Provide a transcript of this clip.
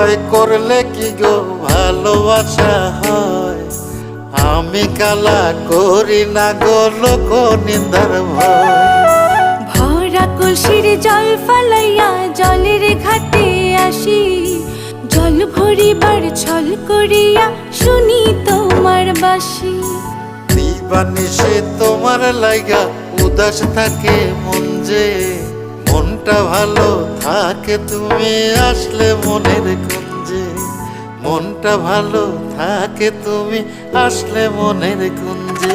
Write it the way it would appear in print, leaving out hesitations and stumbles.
ভয় করলে কি গো ভালোবাসা হয়? আমি কালা করি না গো লোক নিন্দার ভয়। ভরা কলসির জল ফালাইয়া জলের ঘাটে আসি, জল ভরিবার ছল করিয়া শুনি তোমার বাঁশি। দিবানিশি তোমার লাইগা উদাস থাকে মন যে, মনটা ভালো থাকে তুমি আসলে মনের কুঞ্জে। মনটা ভালো থাকে তুমি আসলে মনের কুঞ্জে।